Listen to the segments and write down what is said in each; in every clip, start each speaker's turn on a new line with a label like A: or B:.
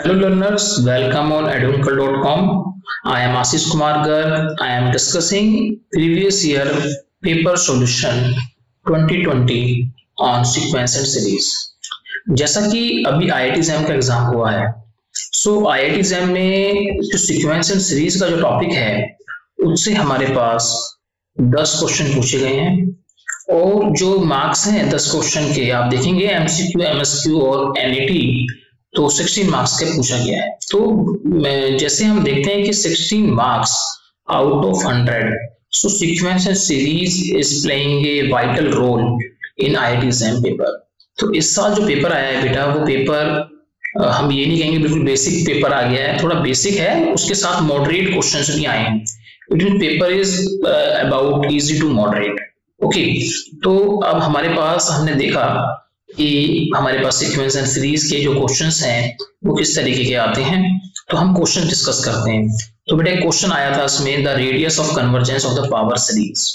A: Hello learners, welcome on edunkal.com. I am Ashish Kumar Garg. I am discussing previous year paper solution 2020 on sequence and series. जैसा कि अभी IIT JAM का exam हुआ है, IIT JAM में जो sequence and series का जो टॉपिक है उससे हमारे पास 10 क्वेश्चन पूछे गए हैं और जो मार्क्स हैं 10 क्वेश्चन के आप देखेंगे MCQ, MSQ और NET तो 16 मार्क्स का पूछा गया है। तो जैसे हम देखते हैं कि 16 marks out of 100, so sequence and series is playing a vital role in IIT JAM paper. तो इस साल जो पेपर आया है बेटा, वो पेपर हम ये नहीं कहेंगे बिल्कुल बेसिक पेपर आ गया है, थोड़ा बेसिक है, उसके साथ मॉडरेट क्वेश्चंस भी आए हैं। It paper is about easy to moderate. Okay, तो अब हमारे पास हमने देखा कि हमारे पास सीक्वेंस एंड सीरीज के जो क्वेश्चंस हैं वो किस तरीके के आते हैं, तो हम क्वेश्चन डिस्कस करते हैं। तो बेटा एक क्वेश्चन आया था इसमें, the radius of convergence of the power series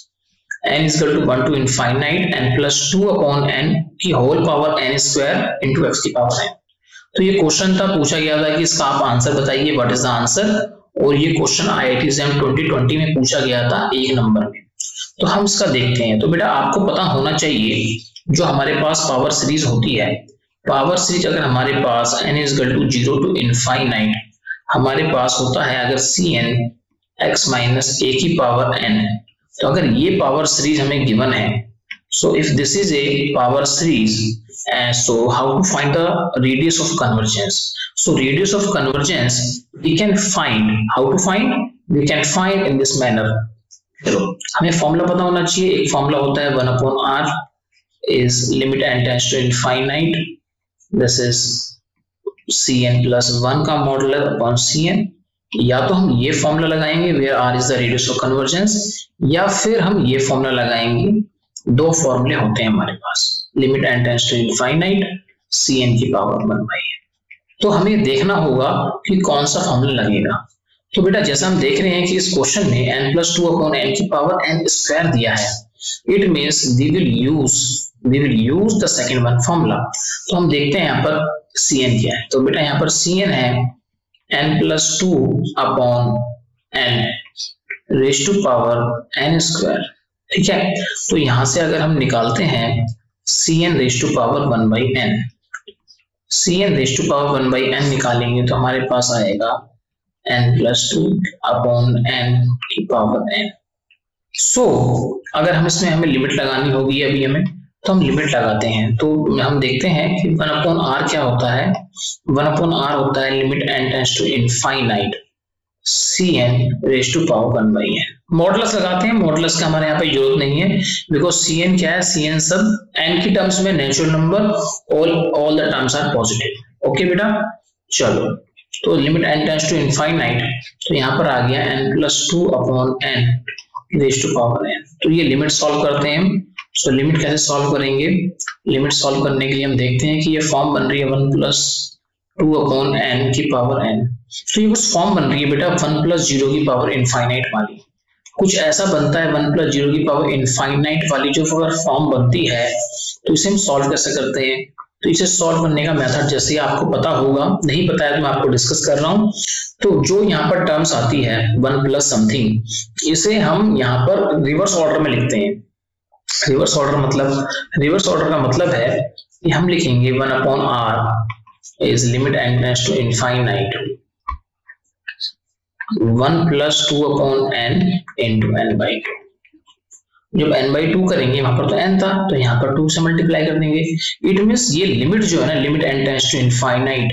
A: n is equal to 1 to infinite n plus 2 upon n की whole power n square into x की पावर n। तो ये क्वेश्चन था, पूछा गया था कि इसका आप आंसर बताइए, व्हाट इज द आंसर। और ये क्वेश्चन IIT JAM 2020 में पूछा गया था 1 नंबर में। तो हम इसका देखते हैं। तो बेटा आपको पता होना चाहिए जो हमारे पास पावर सीरीज होती है, पावर सीरीज अगर हमारे पास n is equal to 0 to infinite हमारे पास होता है अगर Cn x minus a की पावर n, तो अगर ये पावर सीरीज हमें गिवन है, so if this is a power series, so how to find the radius of convergence? So radius of convergence we can find, how to find? We can find in this manner। चलो हमें formula पता होना चाहिए। एक formula होता है 1 upon r is limit n tends to infinite, this is Cn plus 1 का modular upon Cn। या तो हम ये फॉर्मूला लगाएंगे where r is the radius of convergence, या फिर हम ये फॉर्मूला लगाएंगे। दो फॉर्मूले होते हैं हमारे पास, limit n tends to infinite Cn की पावर 1 by n। तो हमें देखना होगा कि कौन सा फॉर्मूला लगेगा। तो बेटा जैसा हम देख रहे हैं कि इस क्वेश्चन में n plus 2 upon n की पावर n स्क्वायर दिया है, it means we will use the second one formula। तो हम देखते हैं यहाँ पर Cn क्या है। तो बेटा यहाँ पर Cn है n plus 2 upon n raise to power n square, ठीक है। तो यहाँ से अगर हम निकालते हैं Cn raise to power 1 by n, Cn raise to power 1 by n निकालेंगे तो हमारे पास आएगा n plus 2 upon n की पावर n। सो अगर हम इसमें हमें लिमिट लगानी होगी अभी हमें, तो हम लिमिट लगाते हैं। तो हम देखते हैं कि 1 upon r क्या होता है, 1 upon r होता है limit n tends to infinite Cn raise to power 1 by n। Modulus लगाते हैं, मॉडुलस का हमारे यहाँ पे जरूरत नहीं है, बिकॉज Cn क्या है, Cn सब n की टर्म्स में natural number, all the terms are positive. Okay बेटा, चलो तो limit n tends to infinite, तो यहाँ पर आ गया n plus 2 upon n raise to power n। तो ये लिमिट सॉल्व करते हैं हम। सो लिमिट कैसे सॉल्व करेंगे, लिमिट सॉल्व करने के लिए हम देखते हैं कि ये फॉर्म बन रही है 1 plus 2 upon n की पावर n। तो ये कुछ फॉर्म बन रही है बेटा 1 plus 0 की पावर इनफाइनाइट वाली, कुछ ऐसा बनता है 1 plus 0 की पावर इनफाइनाइट वाली जो अगर फॉर्म बनती है तो इसे हम सॉल्व कैसे करते हैं। तो इसे सॉल्व करने का मेथड जैसे आपको पता होगा, नहीं पता है तो मैं आपको डिस्कस कर रहा हूँ। तो जो यहाँ पर टर्म्स आती है 1 plus समथिंग, इसे हम यहाँ पर रिवर्स ऑर्डर में लिखते हैं। रिवर्स ऑर्डर का मतलब है कि हम लिखेंगे 1 upon r is limit n tends to infinite 1 plus 2 upon n into n by 2। जब n by 2 करेंगे वहां पर तो n था, तो यहाँ पर 2 से मल्टीप्लाई कर देंगे। इट मीन्स ये लिमिट जो है ना, limit n tends to infinite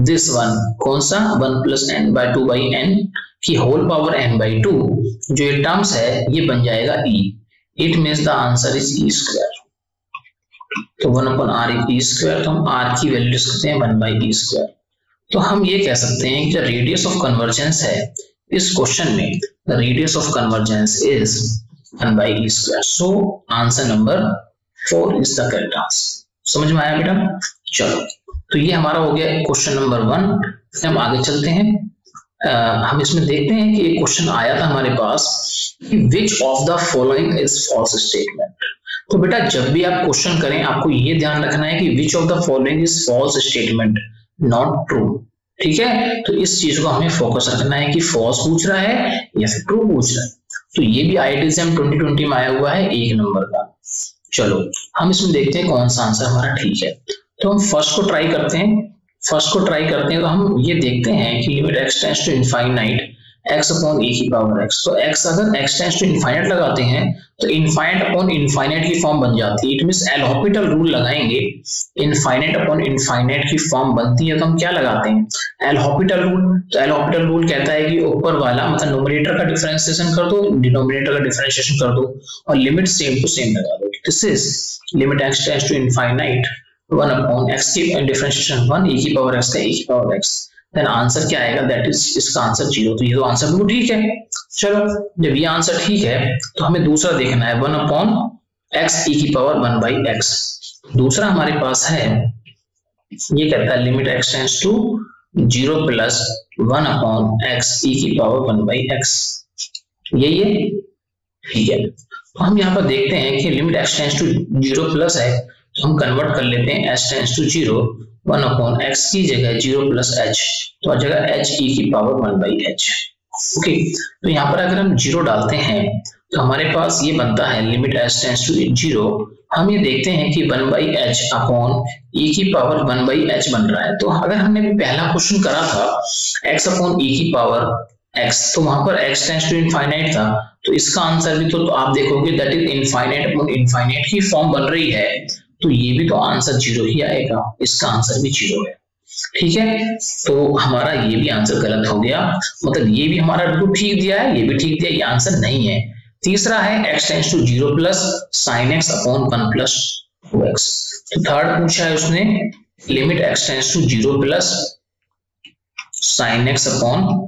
A: this one, कौन सा 1 plus n by 2 by n की होल पावर n by 2, जो ये टर्म्स है ये बन जाएगा e। It means the answer is e square. तो 1 upon r e स्क्वायर, तो हम r की वैल्यू लिखते हैं 1 by e स्क्वायर। तो हम ये कह सकते हैं कि रेडियस ऑफ कन्वर्जेंस है इस क्वेश्चन में, the radius of convergence is 1 by e square. So answer number 4 is the correct answer. समझ में आया बेटा? चलो तो ये हमारा हो गया क्वेश्चन नंबर 1। हम आगे चलते हैं। हम इसमें देखते हैं कि एक क्वेश्चन आया था हमारे पास कि which of the following is false statement. तो बेटा जब भी आप क्वेश्चन करें आपको ये ध्यान रखना है कि which of the following is false statement, not true. ठीक है, तो इस चीज को हमें फोकस रखना है कि फॉल्स पूछ रहा है या फिर ट्रू पूछ रहा है। तो ये भी आईआईटी 2020 में आया हुआ है 1 नंबर का। चलो हम इसमें देखते हैं कौन सा आंसर हमारा ठीक है। तो हम फर्स्ट को ट्राई करते हैं तो हम ये देखते हैं कि limit x tends to infinite x upon e की पावर x। तो x अगर x टेंड्स टू इनफाइनाइट लगाते हैं तो इनफाइनाइट अपॉन इनफाइनाइट की फॉर्म बन जाती है। It means L hospital rule लगाएंगे, इनफाइनाइट अपॉन इनफाइनाइट की फॉर्म बनती है तो हम क्या लगाते हैं, एल हॉस्पिटल रूल। तो एल हॉस्पिटल रूल कहता है कि ऊपर वाला मतलब नोमिनेटर का डिफरेंशिएशन कर दो, डिनोमिनेटर का डिफरेंशिएशन कर दो और लिमिट सेम टू सेम लगा दो। This is limit x tends to infinite 1 upon x की डिफरेंशिएशन 1 e की पावर x का e की पावर x। देन आंसर क्या आएगा, दैट इज इसका आंसर 0। तो ये तो आंसर बिल्कुल ठीक है। चलो जब ये आंसर ठीक है तो हमें दूसरा देखना है 1 अपॉन x e की पावर 1 बाई x। दूसरा हमारे पास है, ये कहता है limit x tends to 0 plus 1 upon x e की पावर 1 बाई x। ये ठीक है। तो हम यहाँ पर देखते हैं कि limit x tends to 0 plus है तो हम कन्वर्ट कर लेते हैं s tends to 0 1 upon x की जगह 0 प्लस h, तो आ जाएगा h e की पावर 1 बाई h। ओके, तो यहाँ पर अगर हम 0 डालते हैं तो हमारे पास ये बनता है लिमिट s टेंड्स टू 0। हम ये देखते हैं कि 1 बाई h अपॉन e की पावर 1 बाई h बन रहा है। तो अगर हमने भी पहला क्वेश्चन करा था x अपॉन e की पावर x, तो वहां पर x टेंड्स टू इनफाइनाइट था, तो इसका आंसर भी तो आप देखोगे that is infinite upon infinite की फॉर्म बन रही है, तो ये भी तो आंसर 0 ही आएगा, इसका आंसर भी 0 है। ठीक है, तो हमारा ये भी आंसर गलत हो गया, मतलब ये भी हमारा बिल्कुल ठीक दिया है, ये भी ठीक दिया, ये आंसर नहीं है। तीसरा है x tends to 0 plus sine x upon 1 plus 2x। तो थर्ड पूछा है उसने limit x tends to 0 plus sine x upon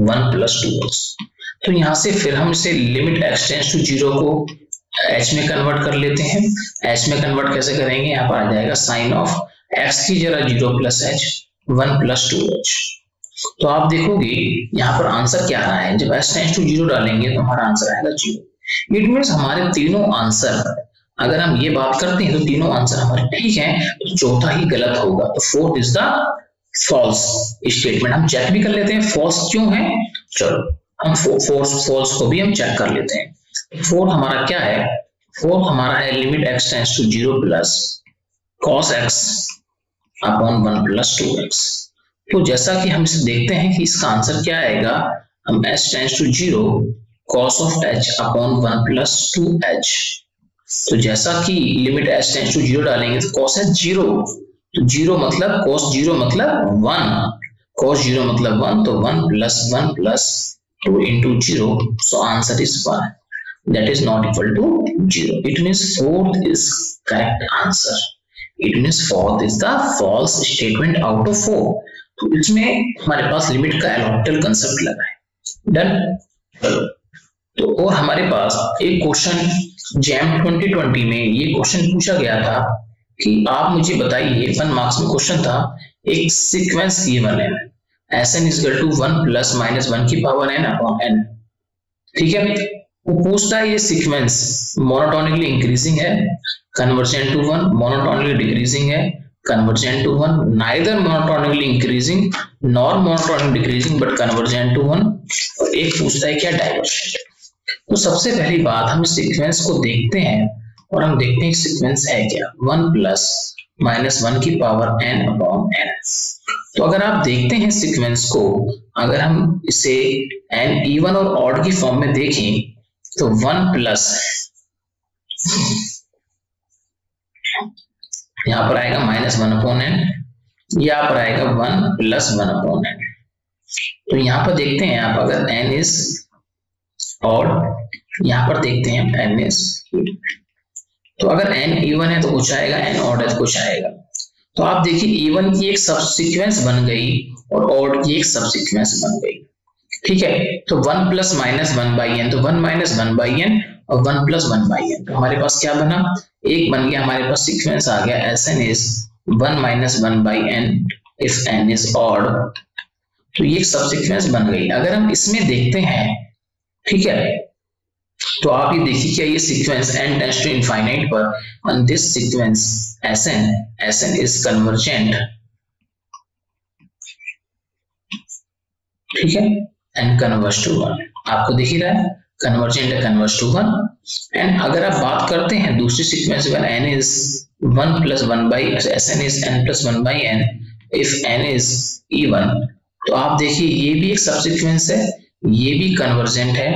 A: 1 plus 2x। तो यहां से फिर हम इसे लिमिट x टेंड्स टू 0 को h में कन्वर्ट कर लेते हैं। h में कन्वर्ट कैसे करेंगे, यहाँ पर आ जाएगा साइन ऑफ x की जगह 0 प्लस h 1 प्लस 2h। तो आप देखोगे यहाँ पर आंसर क्या आ रहा है, जब h टेंड्स टू 0 डालेंगे तो हमारा आंसर आएगा 0। इट मीन्स हमारे तीनों आंसर, अगर हम ये बात करते हैं तो तीनों आंसर हमारे ठीक हैं, तो चौथा ही गलत होगा। तो fourth is the false statement. हम चेक भी कर लेते हैं फॉल्स क्यों है, चलो हम फॉल्स को भी हम चेक कर लेते हैं। फोर्थ हमारा क्या है, फोर्थ हमारा है limit x tends to 0 plus cos x upon 1 plus 2x। तो जैसा कि हम इसे देखते हैं कि इसका आंसर क्या आएगा, हम h tends to 0 cos of h upon 1 plus 2h। तो जैसा कि लिमिट h टेंड्स टू 0 डालेंगे तो cos h 0, तो 0 मतलब cos 0 मतलब 1, cos 0 मतलब 1, तो 1 plus 2 into 0, so answer is 1, that is not equal to 0. It means fourth is correct answer. It means fourth is the false statement out of 4. तो इसमें हमारे पास लिमिट का एलोप्टल कंसेप्ट लगा है। डन। तो और हमारे पास एक क्वेश्चन जैम 2020 में ये क्वेश्चन पूछा गया था कि आप मुझे बताइए, 1 मार्क्स में क्वेश्चन था, एक सीक्वेंस गिवन है Sn is equal to 1 plus minus 1 की पावर n अपॉन n। ठीक है, वो पूछता है ये सीक्वेंस मोनोटोनिकली इंक्रीजिंग है, कन्वर्जेंट टू 1, मोनोटोनिकली डिक्रीजिंग है, convergent to 1, neither monotonically increasing nor monotonically decreasing but convergent to 1, और एक पूछता है क्या डाइवर्जेंट। तो सबसे पहली बात हम सीक्वेंस को देखते हैं और हम देखते हैं सीक्वेंस है क्या, 1 प्लस माइनस 1 की पावर n अपॉन n। तो अगर आप देखते हैं सीक्वेंस को, अगर हम इसे n इवन और ऑड की फॉर्म में देखें तो 1 प्लस यहां पर आएगा माइनस 1 अपॉन n, यहां पर आएगा 1 प्लस 1 अपॉन n। तो यहां पर देखते हैं आप, अगर n इज ऑड, यहां पर देखते हैं n इज, तो अगर n इवन है तो कुछ आएगा, n ऑड है तो कुछ आएगा। तो आप देखिए इवन की एक सब सीक्वेंस बन गई और ऑड की एक सब सीक्वेंस बन गई। ठीक है, तो 1 प्लस माइनस 1 बाई n, तो 1 माइनस 1 बाई n और 1 प्लस 1 बाई n, तो हमारे पास क्या बना, एक बन गया, हमारे पास सीक्वेंस आ गया Sn is 1 minus 1 by n if n is odd, तो ये सब सीक्वेंस बन गई। अगर हम इसमें देखते हैं, ठीक है, तो आप ये देखिए क्या ये sequence n tends to infinite पर, and this sequence Sn is convergent ठीक है, एंड कन्वर्स टू 1, आपको दिख ही रहा है कन्वर्जेंट है कन्वर्स टू 1। एंड अगर आप बात करते हैं दूसरी sequence when n is 1 plus 1 by Sn is n plus 1 by n if n is even, तो आप देखिए ये भी एक सब सीक्वेंस है, ये भी कन्वर्जेंट है,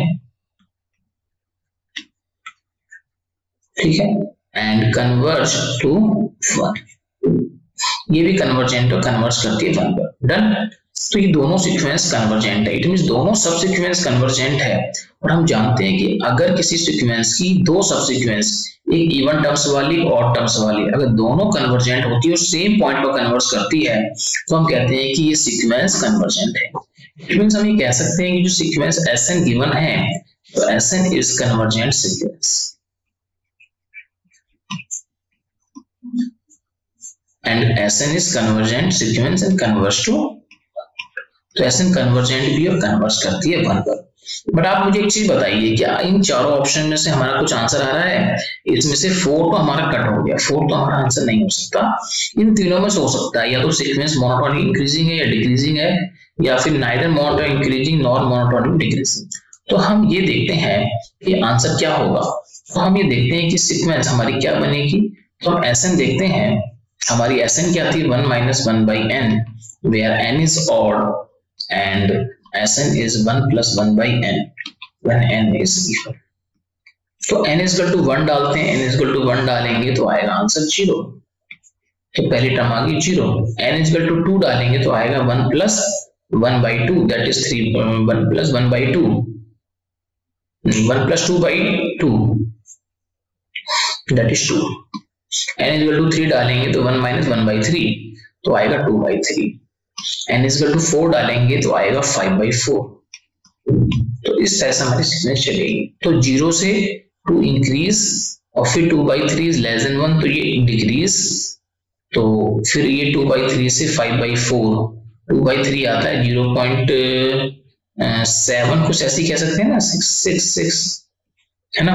A: ठीक है, एंड कन्वर्ज टू 1, ये भी कन्वर्जेंट और कन्वर्स करती है 1 पर। डन। तो ये दोनों सीक्वेंस कन्वर्जेंट है, इट मींस दोनों सब सीक्वेंस कन्वर्जेंट है। और हम जानते हैं कि अगर किसी सीक्वेंस की दो सब सीक्वेंस, एक इवन टर्म्स वाली और टर्म्स वाली, अगर दोनों कन्वर्जेंट होती है और सेम पॉइंट पर कन्वर्स करती है तो हम कहते हैं कि ये सीक्वेंस कन्वर्जेंट है। इट मींस हम ये कह सकते हैं कि जो सीक्वेंस Sn गिवन है तो Sn is convergent sequence and Sn is convergent sequence and converse to, तो Sn कन्वर्जेंट भी और कन्वर्स करती है 1 पर। बट आप मुझे एक चीज बताइए, क्या इन चारों ऑप्शन में से हमारा कुछ आंसर आ रहा है? इसमें से 4 तो हमारा कट हो गया, 4 तो हमारा आंसर नहीं हो सकता। इन तीनों में से हो सकता है या तो सीक्वेंस मोनोटोनिक इंक्रीजिंग है या डिक्रीजिंग है, या फिर neither monotonic increasing nor monotonic decreasing. तो हम ये देखते हैं कि आंसर क्या होगा। तो हम ये देखते हैं कि सीक्वेंस हमारी क्या बनेगी। तो हम Sn देखते हैं, हमारी Sn क्या थी 1 minus 1 by n where n is odd and Sn is 1 plus 1 by n when n is even। तो n is equal to 1 डालते हैं, n is equal to 1 डालेंगे तो आएगा आंसर 0, तो पहली टर्म आ गई 0। n is equal to 2 डालेंगे तो आएगा 1 plus 1 by 2 that is 3, 1 plus 1 by 2, 1 plus 2 by 2 that is 2। n is equal to 3 डालेंगे तो 1 minus 1 by 3 तो आएगा 2 by 3। n is equal to 4 डालेंगे तो आएगा 5 by 4। तो इस तरह से हमारी सीक्वेंस चलेगी। तो 0 से 2 इंक्रीज और फिर 2 by 3 इज लेस देन 1 तो ये डिक्रीज, तो फिर ये 2 by 3 से 5 by 4, 2 by 3 आता है 0.7, कुछ ऐसी कह सकते हैं ना, 666 है ना,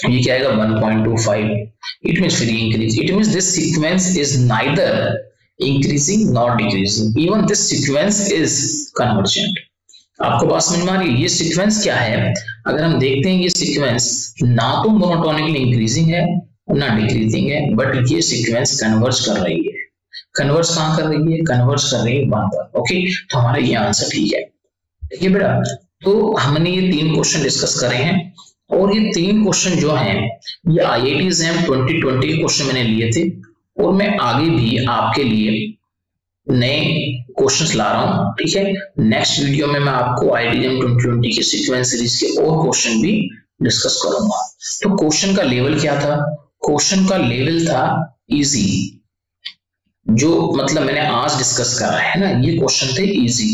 A: ये क्या आएगा 1.25। इट मींस फिर increase, it means this sequence is neither increasing nor decreasing, even this sequence is convergent। आपको बात समझ में आ रही है? ये सीक्वेंस क्या है, अगर हम देखते हैं ये सीक्वेंस ना तो मोनोटोनिकली इंक्रीजिंग है ना डिक्रीजिंग है, बट ये सीक्वेंस कन्वर्ज कर रही है। कन्वर्ज कहाँ कर रही है? कन्वर्ज कर रही है 1 पर। ओके, तो हमारा ये आंसर ठीक है। देखिए बेटा, तो हमने ये 3 क्वेश्चन डिस्कस करे हैं और ये 3 क्वेश्चन जो हैं ये IIT एग्जाम 2020 के क्वेश्चन मैंने लिए थे और मैं आगे भी आपके लिए नए क्वेश्चंस ला रहा हूं, ठीक है। नेक्स्ट वीडियो में मैं आपको IIT एग्जाम 2020 के सीक्वेंस सीरीज के और क्वेश्चन भी डिस्कस करूंगा। तो क्वेश्चन का लेवल क्या था? क्वेश्चन का लेवल था इजी, जो मतलब मैंने आज डिस्कस करा है ना, ये क्वेश्चन थे इजी।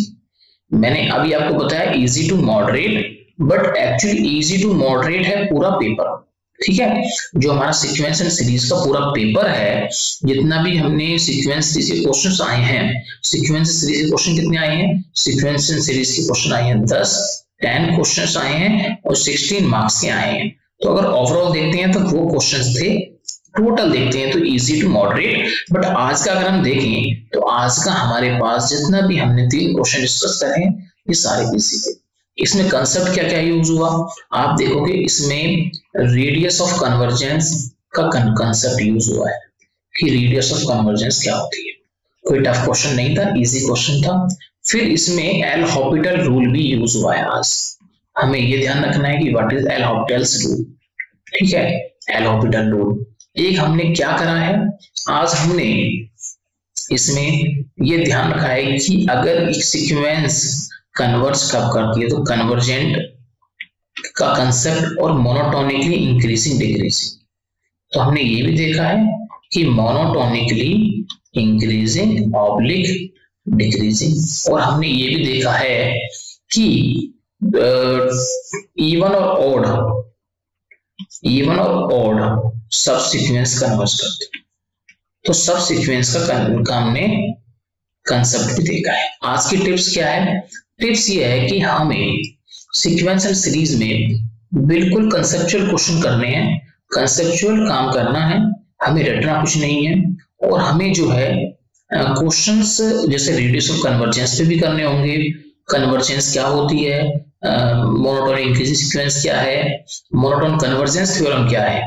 A: मैंने अभी आपको बताया easy to moderate, but actually easy to moderate है पूरा पेपर, ठीक है। जो हमारा सीक्वेंस एंड सीरीज का पूरा पेपर है, जितना भी हमने सीक्वेंस सीरीज के क्वेश्चंस आए हैं, सीक्वेंस सीरीज के क्वेश्चन कितने आए हैं? सीक्वेंस एंड सीरीज के क्वेश्चन आए हैं 10 क्वेश्चंस आए हैं और 16 मार्क्स के आए हैं। तो अगर ओवरऑल देखते हैं तो वो क्वेश्चंस थे, टोटल देखते हैं तो इजी टू मॉडरेट। बट आज का अगर हम देखें तो आज का हमारे पास जितना भी हमने 3 क्वेश्चन डिस्कस करे हैं ये सारे इजी थे। इसमें कंसेप्ट क्या क्या यूज हुआ आप देखोगे, इसमें रेडियस ऑफ कन्वर्जेंस का कंसेप्ट यूज हुआ है कि रेडियस ऑफ कन्वर्जेंस क्या होती है। कोई टफ क्वेश्चन नहीं था, इजी क्वेश्चन था। फिर इसमें एल हॉपिटल रूल भी यूज हुआ है। आज हमें ये ध्यान रखना है कि व्हाट इज एल हॉपिटल्स रूल, ठीक है। एल हॉपिटल रूल एक हमने क्या करा है, आज हमने इसमें ये ध्यान रखा है कि अगर एक सीक्वेंस कन्वर्ज कब करती है, तो कन्वर्जेंट का कंसेप्ट और मोनोटोनिकली इंक्रीजिंग डिक्रीजिंग। तो हमने ये भी देखा है कि मोनोटोनिकली इंक्रीजिंग ऑब्लिक डिक्रीजिंग, और हमने ये भी देखा है कि इवन और ऑड सब सीक्वेंस कन्वर्ज करते हैं। तो सब सीक्वेंस का हमने कंसेप्ट भी देखा है। आज की टिप्स क्या है? टिप्स ये है कि हमें सीक्वेंस एंड सीरीज में बिल्कुल कंसेप्चुअल क्वेश्चन करने हैं, कंसेप्चुअल काम करना है, हमें रटना कुछ नहीं है, और हमें जो है क्वेश्चंस जैसे रेडियस ऑफ कन्वर्जेंस पे भी करने होंगे, कन्वर्जेंस क्या होती है, मोनोटोन इंक्रीजिंग सीक्वेंस क्या है, मोनोटोन कन्वर्जेंस थ्योरम क्या है,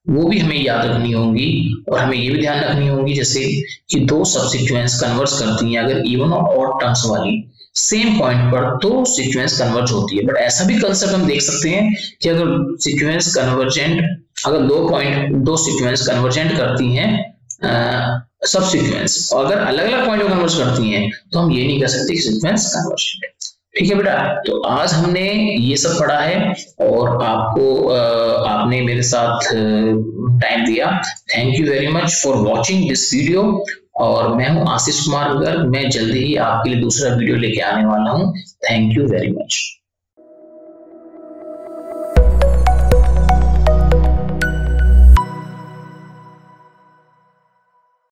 A: वो भी हमें याद रखनी होंगी। और हमें ये भी ध्यान रखनी होगी जैसे कि दो सब सीक्वेंस कन्वर्ज करती हैं, अगर इवन और ऑड टर्म्स वाली सेम पॉइंट पर तो सीक्वेंस कन्वर्ज होती है। बट ऐसा भी कंसेप्ट हम देख सकते हैं कि अगर सीक्वेंस कन्वर्जेंट, अगर दो सीक्वेंस कन्वर्जेंट करती हैं सब सीक्वेंस, और अगर अलग अलग पॉइंट पर कन्वर्ज करती हैं तो हम ये नहीं कह सकते कि सीक्वेंस कन्वर्जेंट है। ठीक है बेटा, तो आज हमने ये सब पढ़ा है और आपने मेरे साथ टाइम दिया। Thank you very much for watching this video. और मैं हूं आशीष कुमार गर्ग, मैं जल्दी ही आपके लिए दूसरा वीडियो लेके आने वाला हूं। Thank you very much.